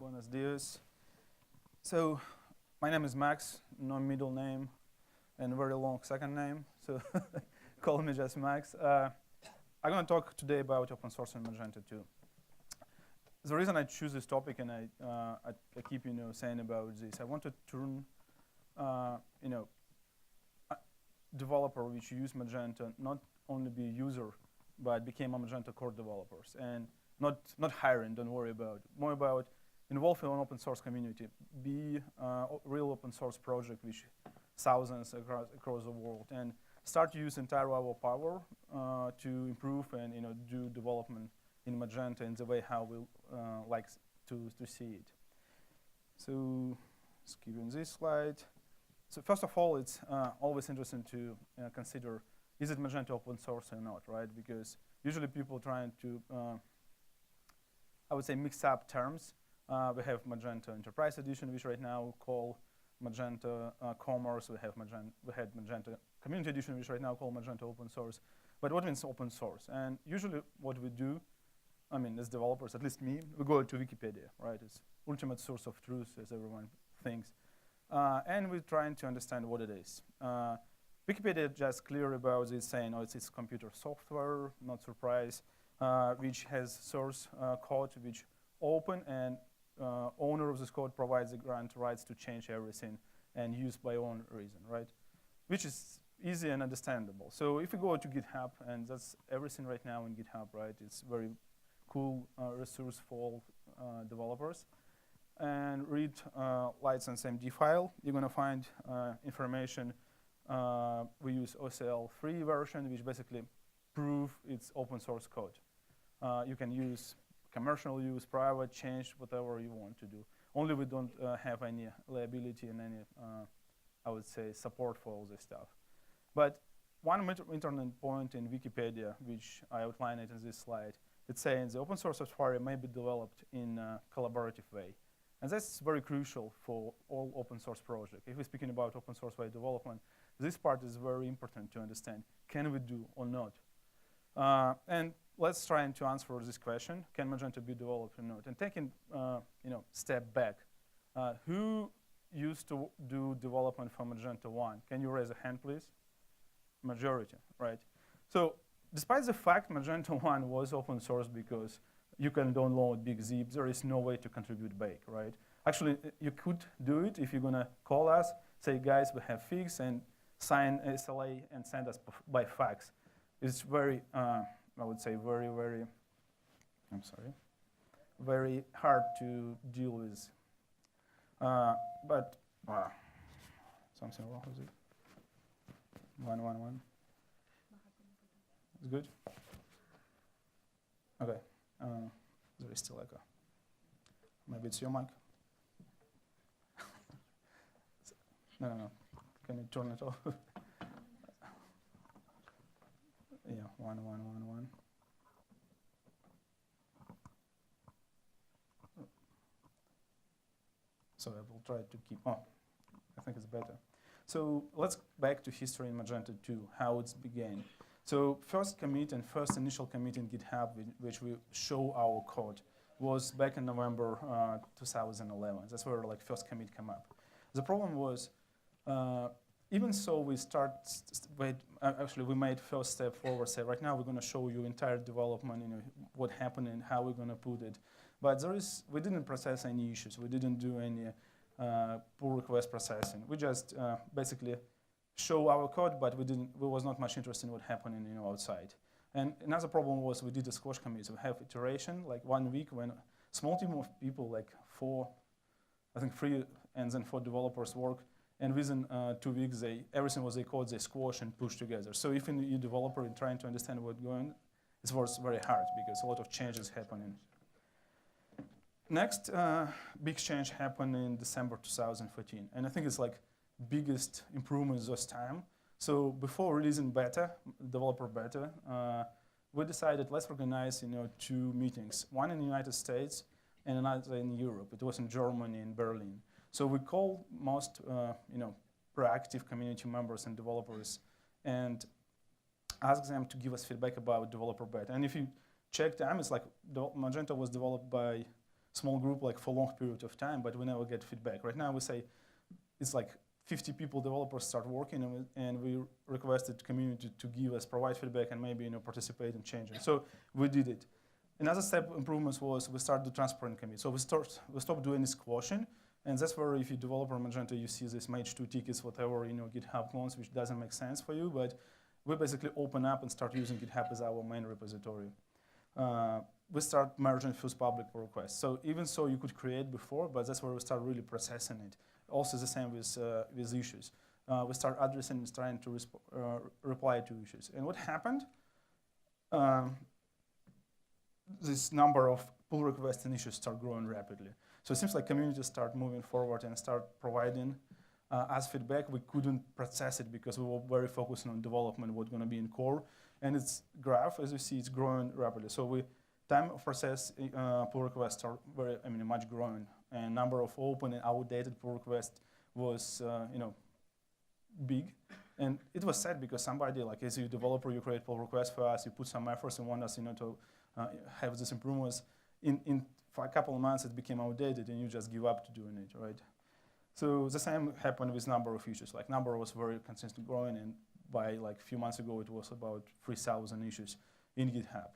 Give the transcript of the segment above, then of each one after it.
Buenos dias. So, my name is Max, no middle name, and very long second name, so call me just Max. I'm going to talk today about open source and Magento 2. The reason I choose this topic, and I keep saying about this, I want to turn developer which use Magento not only be user, but became a Magento core developers, and not hiring, don't worry about it. More about involving an open source community, be a real open source project which thousands across the world, and start to use entire our power to improve and do development in Magento in the way how we like to see it. So, skipping this slide. So first of all, it's always interesting to consider, is it Magento open source or not, right? Because usually people trying to, I would say, mix up terms. We have Magento Enterprise Edition, which right now we call Magento Commerce. We had Magento Community Edition, which right now call Magento Open Source. But what means open source? And usually what we do, I mean, as developers, at least me, we go to Wikipedia, right? It's ultimate source of truth, as everyone thinks. And we're trying to understand what it is. Wikipedia just clear about this, saying, oh, it's computer software, not surprise, which has source code, which open, and owner of this code provides the grant rights to change everything and use by own reason, right? Which is easy and understandable. So if you go to GitHub, and that's everything right now in GitHub, right? It's very cool resource for developers. And read license MD file, you're going to find information. We use OCL3 version, which basically prove it's open source code. You can use commercial use, private, change, whatever you want to do. Only we don't have any liability and any, I would say, support for all this stuff. But one internet point in Wikipedia, which I outline it in this slide, it's saying the open source software may be developed in a collaborative way. And that's very crucial for all open source projects. If we're speaking about open source way development, this part is very important to understand. Can we do or not? And let's try to answer this question. Can Magento be developed or not? And taking step back, who used to do development for Magento 1? Can you raise a hand, please? Majority, right? So despite the fact Magento 1 was open source because you can download big zip, there is no way to contribute back, right? Actually, you could do it if you're going to call us, say, guys, we have fix, and sign SLA and send us by fax. It's very, I would say, very hard to deal with. But something wrong with it. 111. It's good? Okay. There is still echo. Maybe it's your mic. No. Can you turn it off? Yeah, 1. So I will try to keep on. I think it's better. So let's back to history in Magento 2, how it began. So first commit and first initial commit in GitHub, which we show our code, was back in November 2011. That's where first commit came up. The problem was, even so we actually we made first step forward, say right now we're going to show you entire development, what happened and how we're going to put it. But we didn't process any issues. We didn't do any pull request processing. We just basically show our code, but we was not much interested in what happened outside. And another problem was we did a squash commit. We have iteration, like 1 week when a small team of people, like 3 and then 4 developers work, and within 2 weeks, everything was code, they squash and push together. So if you're a developer and trying to understand what's going on, it was very hard because a lot of changes happening. Next big change happened in December 2014, and I think it's biggest improvement this time. So before releasing beta, developer beta, we decided let's organize 2 meetings, one in the United States and another in Europe. It was in Germany, in Berlin. So we called most proactive community members and developers and asked them to give us feedback about developer beta. And if you check them, it's Magento was developed by small group like for long period of time, but we never get feedback. Right now we say it's like 50 people, developers start working, and we requested community to give us, provide feedback, and maybe participate in changing. So we did it. Another step improvements was we started the transparent commit. So we stopped doing this squashing, and that's where if you developer Magento, you see this Mage2 tickets, whatever, GitHub clones, which doesn't make sense for you, but we basically open up and start using GitHub as our main repository. We start merging first public pull requests. So even so, you could create before, but that's where we start really processing it. Also the same with issues. We start addressing and trying to reply to issues. And what happened? This number of pull requests and issues start growing rapidly. So it seems like communities start moving forward and start providing us feedback. We couldn't process it because we were very focused on development, what's going to be in core. And its graph, as you see, it's growing rapidly. So time of process pull requests are much growing. And number of open and outdated pull requests was big. And it was sad because somebody, like as a developer, you create pull requests for us, you put some efforts and want us to have this improvements. For a couple of months, it became outdated, and you just give up to doing it, right? So the same happened with number of issues. Like number was very consistently growing, and by like a few months ago, it was about 3,000 issues in GitHub.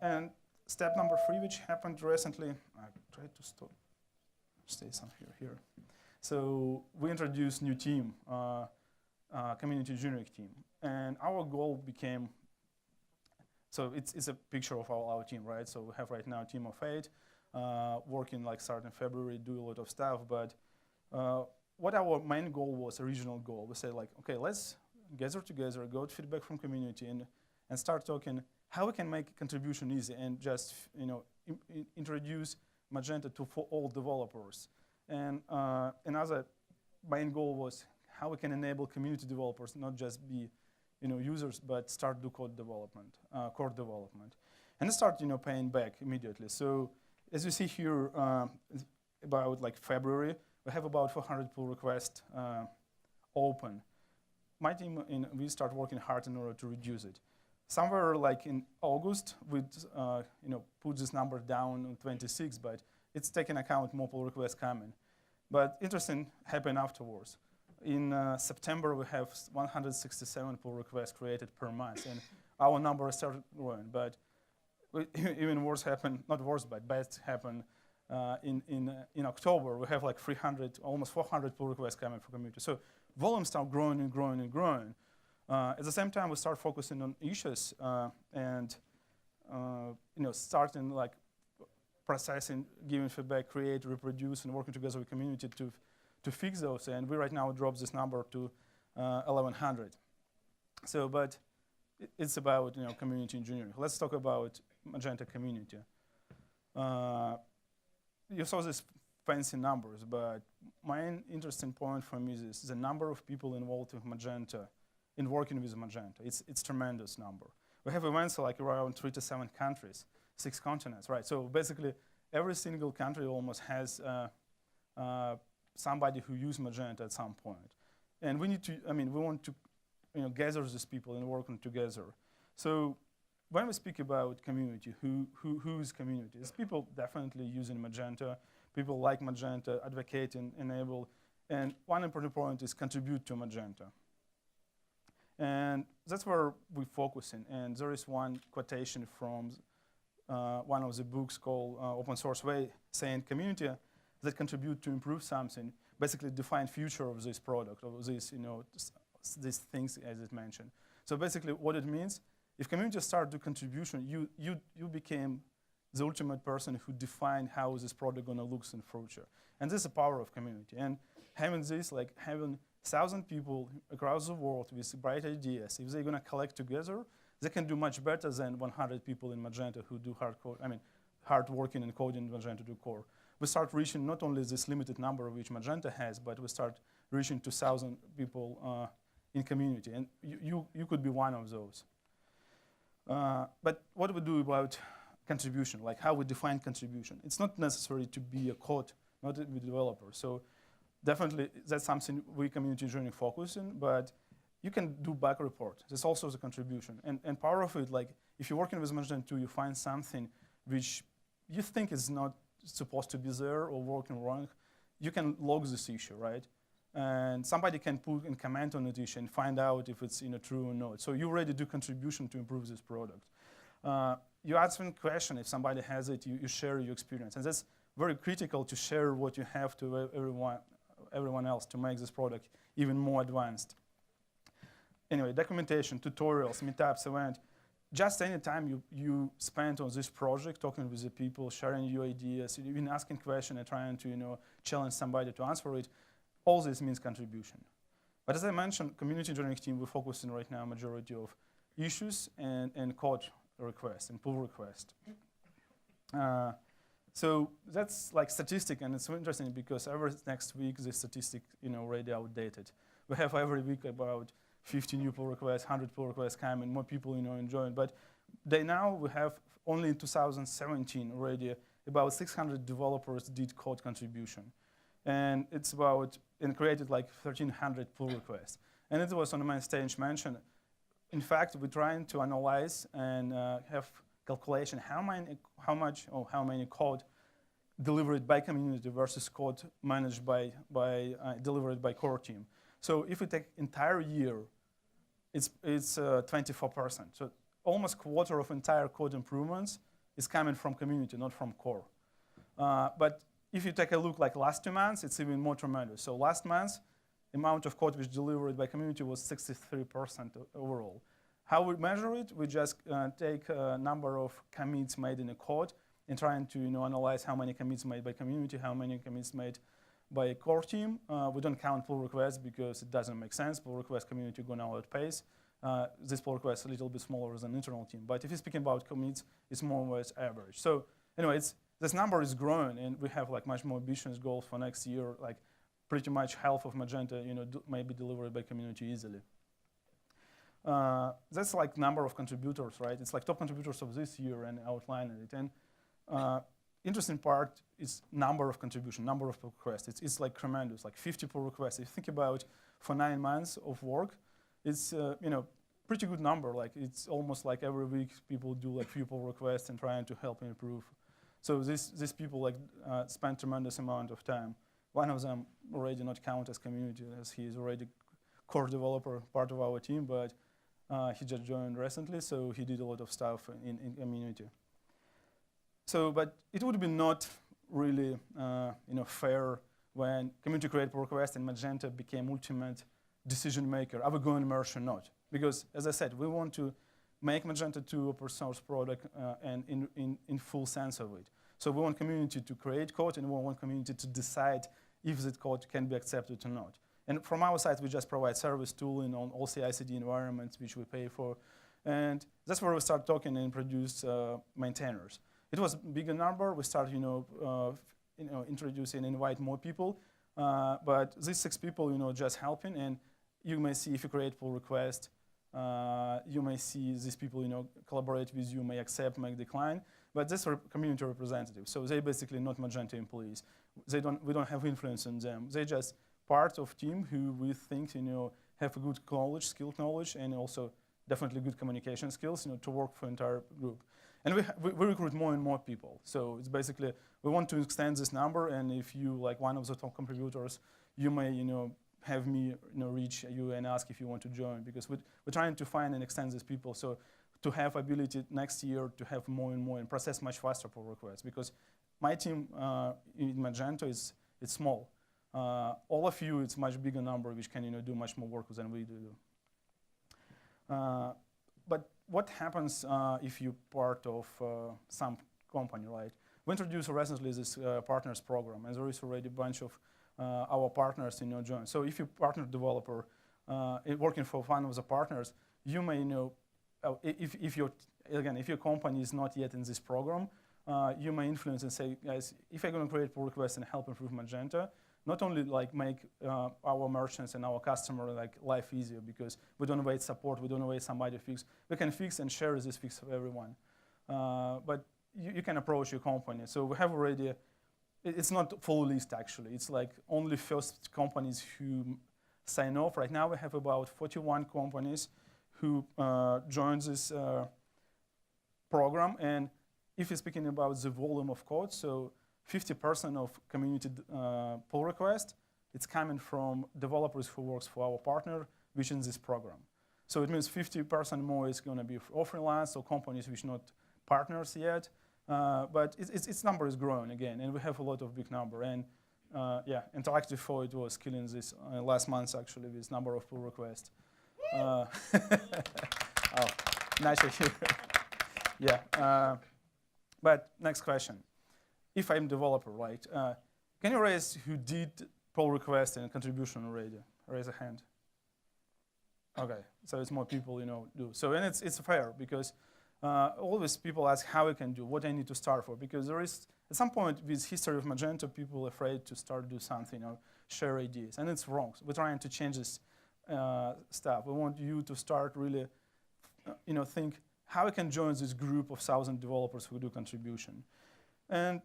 And step number 3, which happened recently, I tried to stay somewhere here. So we introduced new team, community engineering team, and our goal became. So it's a picture of our team, right? So we have right now a team of 8, working like starting February, do a lot of stuff. But what our main goal was, original goal, we said like, okay, let's gather together, go to feedback from community, and start talking how we can make contribution easy and just introduce Magento for all developers. And another main goal was how we can enable community developers, not just be users, but start do code development, core development, and start paying back immediately. So as you see here, about like February, we have about 400 pull requests open. My team we start working hard in order to reduce it. Somewhere like in August, we put this number down on 26, but it's taking account more pull requests coming. But interesting happened afterwards. In September, we have 167 pull requests created per month, and our number started growing. But even worse happened, not worse, but best happened in October. We have like 300, almost 400 pull requests coming from community. So volume start growing and growing and growing. At the same time, we start focusing on issues and starting like processing, giving feedback, create, reproduce, and working together with community to fix those, and we right now drop this number to 1,100. So, but it's about community engineering. Let's talk about Magento community. You saw these fancy numbers, but my interesting point for me is the number of people involved with Magento, in working with Magento. It's tremendous number. We have events like around 3 to 7 countries, 6 continents, right? So basically, every single country almost has somebody who used Magento at some point. And we need to, we want to gather these people and working together. So when we speak about community, who is community? It's people definitely using Magento, people like Magento, advocating, enable, and one important point is contribute to Magento. And that's where we're focusing. And there is one quotation from one of the books called Open Source Way, saying community that contribute to improve something, basically define future of this product, of this, these things as it mentioned. So basically what it means, if community start to contribution, you became the ultimate person who defined how this product gonna look in future. And this is the power of community. And having this, like having 1,000 people across the world with bright ideas, if they're gonna collect together, they can do much better than 100 people in Magento who do hard working and coding Magento to core. We start reaching not only this limited number which Magento has, but we start reaching 2,000 people in community, and you could be one of those. But what do we do about contribution, like how we define contribution? It's not necessary to be a code, not a developer. So definitely that's something we community engineering focus on, but you can do bug report. There's also the contribution. And part of it, like if you're working with Magento 2, you find something which you think it's not supposed to be there or working wrong, you can log this issue, right? And somebody can put a comment on it issue and find out if it's true or not. So you already do contribution to improve this product. You answer a question. If somebody has it, you share your experience. And that's very critical to share what you have to everyone else to make this product even more advanced. Anyway, documentation, tutorials, meetups, event. Just any time you spend on this project, talking with the people, sharing your ideas, even asking questions and trying to challenge somebody to answer it, all this means contribution. But as I mentioned, community engineering team, we're focusing right now majority of issues and code requests and pull requests. So that's like statistic, and it's so interesting because every next week the statistic already outdated. We have every week about 50 new pull requests, 100 pull requests coming, more people enjoying. But now we have only in 2017 already about 600 developers did code contribution, and it's about and created like 1,300 pull requests. And it was on the main stage mentioned. In fact, we're trying to analyze and have calculation how many code delivered by community versus code managed by delivered by core team. So if we take entire year, it's 24%. So almost quarter of entire code improvements is coming from community, not from core. But if you take a look like last 2 months, it's even more tremendous. So last month, amount of code which delivered by community was 63% overall. How we measure it? We just take a number of commits made in a code and trying to analyze how many commits made by community, how many commits made by a core team. We don't count pull requests because it doesn't make sense. Pull request community go now at pace. This pull request is a little bit smaller than internal team. But if you're speaking about commits, it's more or less average. So anyway, this number is growing, and we have like much more ambitious goals for next year. Like pretty much half of Magento may be delivered by community easily. That's like number of contributors, right? It's like top contributors of this year and outlining it. And interesting part is number of contribution, number of requests. It's like tremendous, like 50 pull requests. If you think about for 9 months of work, it's pretty good number. Like it's almost like every week people do like few pull requests and trying to help improve. So these people like spend tremendous amount of time. One of them already not count as community, as he is already core developer, part of our team, but he just joined recently, so he did a lot of stuff in community. So, but it would be not really fair when community create pull request and Magento became ultimate decision maker. Are we going to merge or not? Because as I said, we want to make Magento 2 open source product and in full sense of it. So we want community to create code, and we want community to decide if that code can be accepted or not. And from our side, we just provide service tooling on all CI/CD environments, which we pay for. And that's where we start talking and introduce maintainers. It was a bigger number. We start, introduce and invite more people. But these 6 people, just helping. And you may see if you create pull request, you may see these people, collaborate with you, may accept, may decline. But these are community representatives. So they basically not Magento employees. We don't have influence on them. They just part of team who we think, have a good knowledge, skilled knowledge, and also definitely good communication skills, to work for entire group. And we recruit more and more people. So it's basically, we want to extend this number, and if you like one of the top contributors, you may, have me, reach you and ask if you want to join, because we're trying to find and extend these people. So to have ability next year to have more and more and process much faster pull requests, because my team in Magento it's small. All of you, it's much bigger number, which can do much more work than we do. But what happens if you're part of some company, right? We introduced recently this partners program, and there is already a bunch of our partners join. So if you're partner developer working for one of the partners, you may if your company is not yet in this program, you may influence and say, guys, if I'm going to create pull requests and help improve Magento, not only like make our merchants and our customer like life easier, because we don't wait support, we don't wait somebody to fix. We can fix and share this fix with everyone. But you can approach your company. So we have already, it's not full list actually. It's like only first companies who sign off. Right now we have about 41 companies who join this program. And if you're speaking about the volume of code, so 50% of community pull requests, it's coming from developers who works for our partner, which in this program. So it means 50% more is going to be or freelance or companies which not partners yet. But its number is growing again, and we have a lot of big number. And yeah, Interactive 4, it was killing this last month actually with number of pull requests. Oh, nice to hear. Yeah. But next question. If I'm developer, right? Can you raise who did pull request and contribution already? Raise a hand. Okay, so it's more people, do. So and it's fair because always people ask how I can do, what I need to start for, because there is at some point with history of Magento, people are afraid to start do something or share ideas, and it's wrong. So we're trying to change this stuff. We want you to start really, think how I can join this group of 1,000 developers who do contribution, and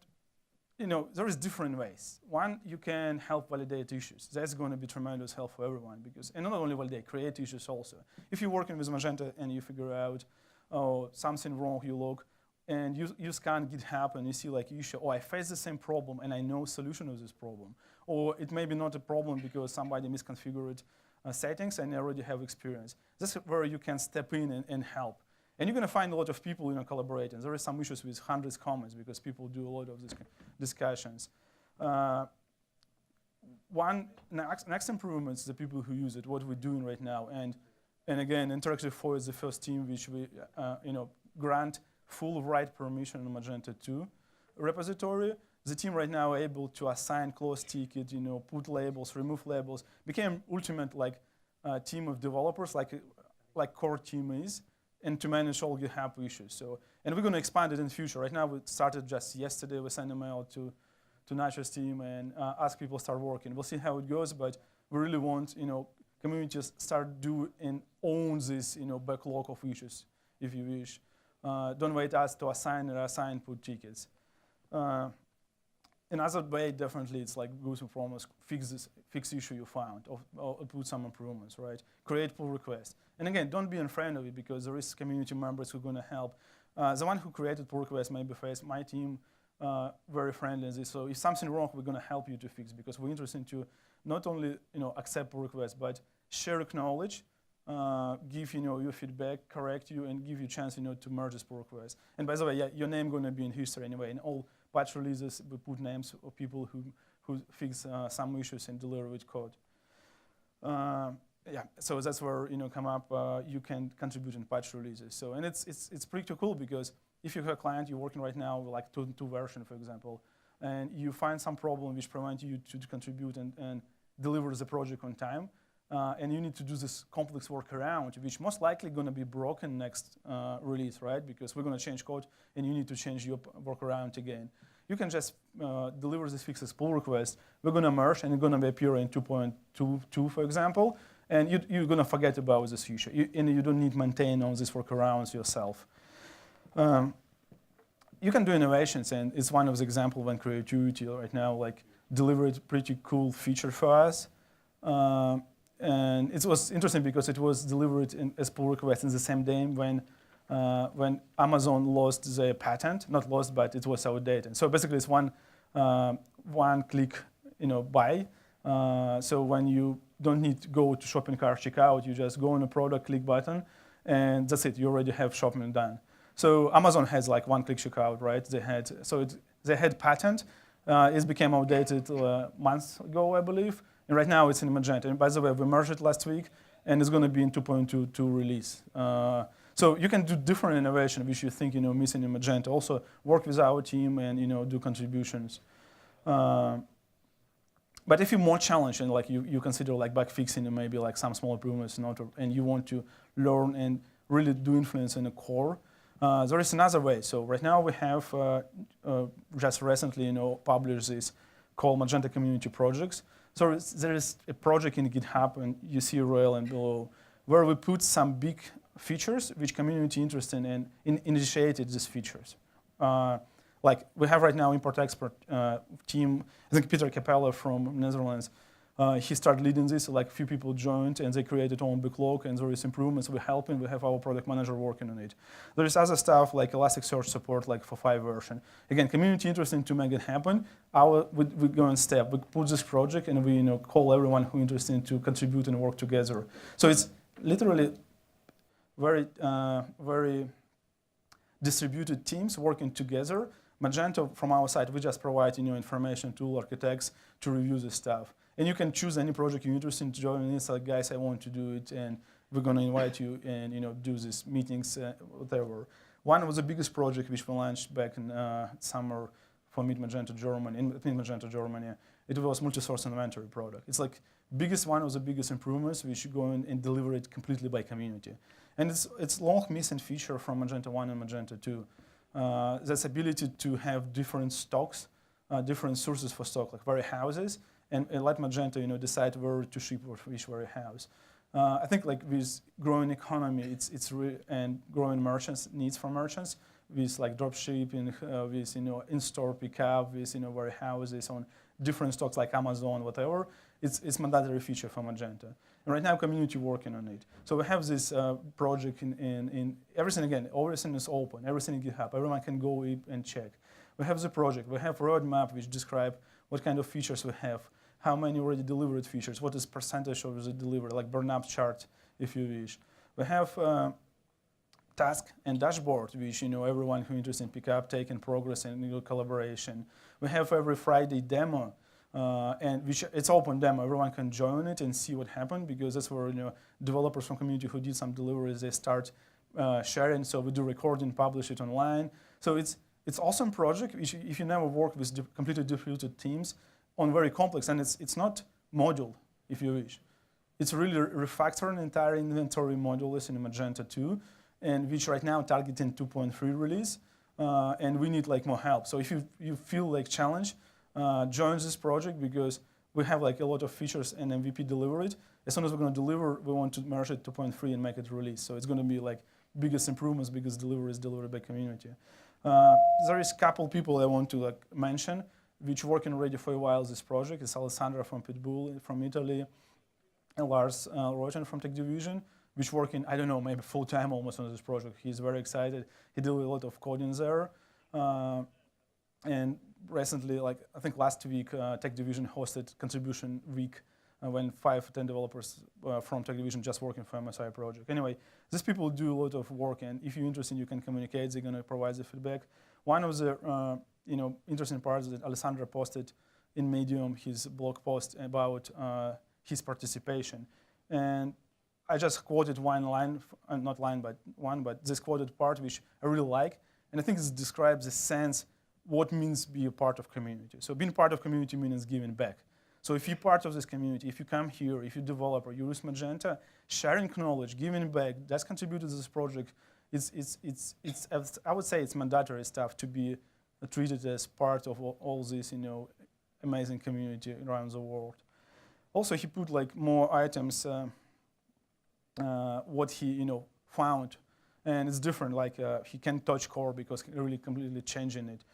there is different ways. One, you can help validate issues. That's going to be tremendous help for everyone because, and not only validate, create issues also. If you're working with Magento and you figure out, oh, something wrong, you look, and you scan GitHub and you see like issue, oh, I face the same problem and I know solution of this problem. Or it may be not a problem because somebody misconfigured settings and you already have experience. This is where you can step in and help. And you're going to find a lot of people collaborating. There are some issues with hundreds of comments because people do a lot of these discussions. Next improvements, the people who use it, what we're doing right now. And again, Interactive 4 is the first team which we grant full write permission in Magento 2 repository. The team right now are able to assign close ticket, put labels, remove labels. Became ultimate team of developers like core team is, and to manage all GitHub issues. So, and we're going to expand it in the future. Right now, we started just yesterday. We sent a mail to Nacho's team and ask people to start working. We'll see how it goes, but we really want communities start do and own this backlog of issues, if you wish. Don't wait us to assign or reassign, put tickets. Another way, definitely, it's like go to foremost, fix issue you found, or put some improvements, right? Create pull requests. And again, don't be afraid of it because there is community members who are going to help. The one who created pull request maybe face my team, very friendly. So if something wrong, we're going to help you to fix because we're interested to not only accept pull requests, but share knowledge, give your feedback, correct you, and give you a chance to merge this pull request. And by the way, yeah, your name going to be in history anyway. In all patch releases, we put names of people who fix some issues and deliver with code. Yeah, so that's where come up. You can contribute in patch releases. So and it's pretty cool because if you have a client you're working right now with like 2.2 version, for example, and you find some problem which prevents you to contribute and deliver the project on time, and you need to do this complex workaround, which most likely going to be broken next release, right? Because we're going to change code and you need to change your workaround again. You can just deliver this fixes pull request. We're going to merge and it's going to appear in 2.22, for example. And you're going to forget about this issue. And you don't need to maintain all these workarounds yourself. You can do innovations, and it's one of the examples when creativity right now like delivered pretty cool feature for us. And it was interesting because it was delivered as pull request in the same day when Amazon lost their patent, not lost, but it was outdated. So basically, it's one click, buy. So when you don't need to go to shopping cart checkout, you just go on a product, click button, and that's it. You already have shopping done. So Amazon has like one-click checkout, right? They had patent. It became outdated months ago, I believe. And right now it's in Magento. And by the way, we merged it last week, and it's going to be in 2.22 release. So you can do different innovation which you think missing in Magento. Also work with our team and do contributions. But if you're more challenged and like you consider like bug fixing and maybe like some small improvements and you want to learn and really do influence in the core, there is another way. So right now we have just recently published this called Magento Community Projects. So there is a project in GitHub, and you see URL and below, where we put some big features which community interested in and initiated these features. Like we have right now import export team. I think Peter Capella from Netherlands He started leading this, so like a few people joined and they created own backlog and there is improvements. We're helping, we have our product manager working on it. There is other stuff like Elasticsearch support like for 5 version. Again, community interested to make it happen. We go in step, we put this project and we call everyone who interested to contribute and work together. So it's literally very, very distributed teams working together. Magento, from our side, we just provide information to architects to review this stuff. And you can choose any project you're interested in to join. And it's like, guys, I want to do it, and we're going to invite you and do these meetings, whatever. One was the biggest project which we launched back in summer for Magento Germany. In Magento Germany, it was multi-source inventory product. It's like biggest one of the biggest improvements. We should go in and deliver it completely by community. And it's long missing feature from Magento 1 and Magento 2. This ability to have different stocks, different sources for stock, like warehouses, and let Magento decide where to ship which warehouse. I think like with growing economy, and growing merchants needs for merchants, with like drop shipping, with in-store pickup, with warehouses on different stocks like Amazon, whatever. It's mandatory feature for Magento. And right now, community working on it. So we have this project in everything. Again, everything is open. Everything in GitHub. Everyone can go and check. We have the project. We have a roadmap which describe what kind of features we have, how many already delivered features, what is percentage of the delivery, like burn-up chart, if you wish. We have task and dashboard, which everyone who is interested in pickup, taking progress, and collaboration. We have every Friday demo, and which it's open demo. Everyone can join it and see what happened, because that's where developers from community who did some deliveries, they start sharing. So we do recording, publish it online. So it's awesome project. If you never work with completely distributed teams on very complex, and it's not module, if you wish. It's really refactoring entire inventory modules in Magento 2, and which right now targeting 2.3 release, and we need like more help. So if you feel like challenge, join this project, because we have like a lot of features and MVP delivered. As soon as we're going to deliver, we want to merge it to 2.3 and make it release. So it's going to be like biggest improvements, biggest deliveries delivered by community. There is a couple people I want to like mention, which working already for a while this project. It's Alessandra from Pitbull from Italy, and Lars Roten from Tech Division, which working, I don't know, maybe full-time almost on this project. He's very excited. He did a lot of coding there. And recently, like I think last week, Tech Division hosted Contribution Week when 5 or 10 developers from Tech Division just working for MSI project. Anyway, these people do a lot of work, and if you're interested, you can communicate. They're going to provide the feedback. One of the interesting parts that Alessandra posted in Medium, his blog post about his participation. And I just quoted one line, not line, but one, but this quoted part, which I really like. And I think this describes the sense, what means be a part of community. So being part of community means giving back. So if you're part of this community, if you come here, if you're a developer, you use Magento, sharing knowledge, giving back, that's contributed to this project. I would say it's mandatory stuff to be treated as part of all this, amazing community around the world. Also, he put like more items, what he found, and it's different. Like he can touch core because really completely changing it.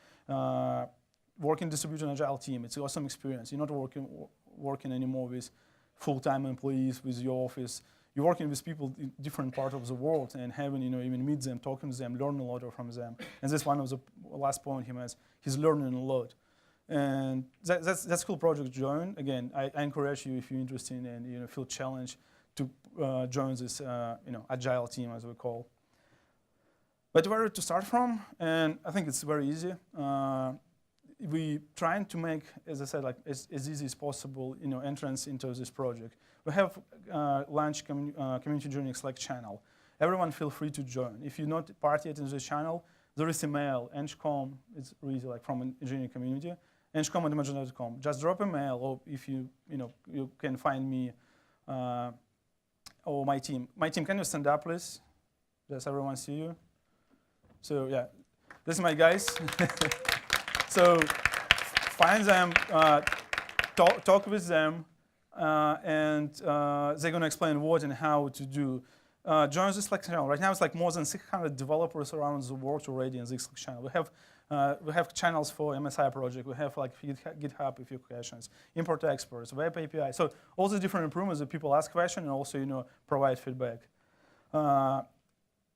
Working distributed Agile team, it's an awesome experience. You're not working anymore with full-time employees with your office. You're working with people in different parts of the world and having, even meet them, talking to them, learn a lot from them. And that's one of the last point he has. He's learning a lot. And that's a cool project to join. Again, I encourage you, if you're interested and feel challenged, to join this Agile team, as we call. But where to start from? And I think it's very easy. We trying to make, as I said, like as easy as possible, entrance into this project. We have launched community joining Slack channel. Everyone feel free to join. If you're not part yet in this channel, there is email, engcom, it's really like from an engineering community, engcom@magento.com. Just drop a mail, or if you can find me or my team. My team, can you stand up, please? Does everyone see you? So yeah, this is my guys. So find them, talk with them, and they're going to explain what and how to do. Join this Slack channel. Right now it's like more than 600 developers around the world already in this Slack channel. We have We have channels for MSI project. We have like GitHub if you have questions, import exports, web API. So all the different improvements that people ask questions and also provide feedback.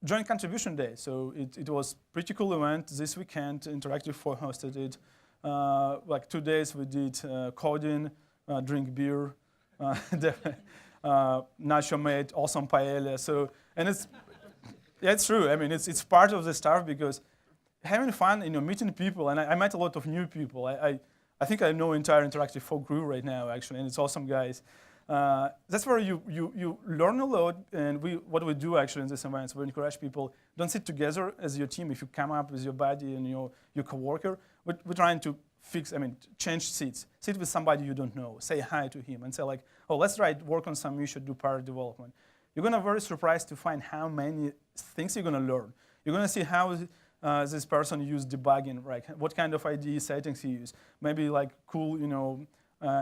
Joint contribution day. So it was pretty cool event this weekend. Interactive 4 hosted it. Like 2 days we did coding, drink beer, Nacho made awesome paella. So and it's true. I mean it's part of the stuff because having fun, meeting people, and I met a lot of new people. I think I know entire Interactive 4 crew right now, actually, and it's awesome guys. That's where you learn a lot, and what we do actually in these events, we encourage people, don't sit together as your team. If you come up with your buddy and your coworker, we're trying to change seats. Sit with somebody you don't know, say hi to him, and say like, oh, let's work on some issue, do pair development. You're gonna be very surprised to find how many things you're gonna learn. You're gonna see how this person used debugging, right? What kind of IDE settings he used. Maybe like cool,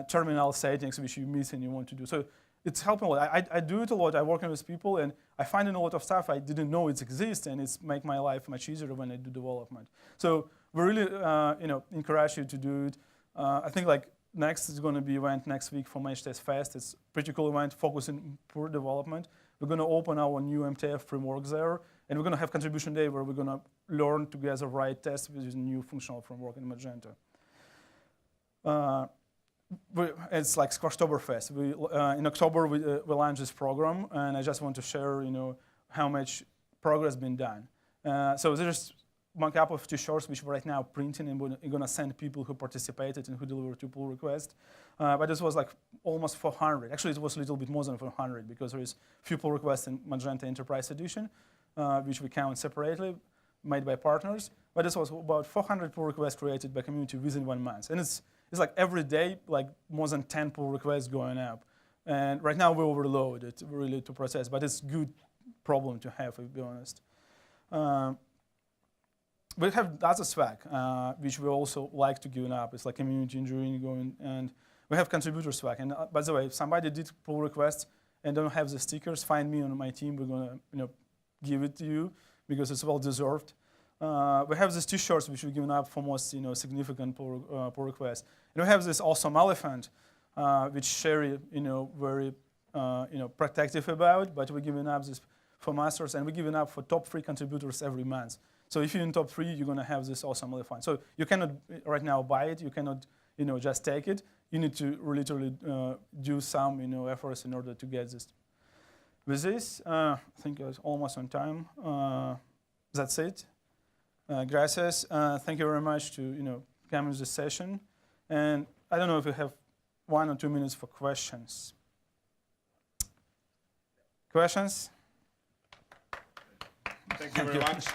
terminal settings which you miss and you want to do. So it's helping a lot. I do it a lot. I work with people and I find a lot of stuff I didn't know it exists, and it's make my life much easier when I do development. So we really, encourage you to do it. I think like next is going to be event next week for Managed Fest. It's a pretty cool event focusing on pure development. We're going to open our new MTF framework there, and we're going to have contribution day where we're going to learn together write tests with this new functional framework in Magento. It's like Squashtoberfest. In October we launched this program, and I just want to share, how much progress has been done. So there's one couple of T-shirts which we're right now printing, and we're going to send people who participated and who delivered to pull requests. But this was like almost 400. Actually, it was a little bit more than 400 because there is few pull requests in Magento Enterprise Edition, which we count separately, made by partners. But this was about 400 pull requests created by community within 1 month. And it's like every day, like more than 10 pull requests going up. And right now we're overloaded really to process, but it's a good problem to have, to be honest. We have other swag, which we also like to give up. It's like community engineering going, and we have contributor swag. And by the way, if somebody did pull requests and don't have the stickers, find me on my team. We're gonna, give it to you because it's well deserved. We have these T-shirts which we're giving up for most, significant pull requests. And we have this awesome elephant, which Sherry, very, protective about. But we're giving up this for masters, and we're giving up for top 3 contributors every month. So if you're in top 3, you're going to have this awesome elephant. So you cannot right now buy it. You cannot, just take it. You need to literally do some, efforts in order to get this. With this, I think I was almost on time. That's it. Gracias. Thank you very much to, come to this session. And I don't know if you have 1 or 2 minutes for questions. Questions? Thank you very much.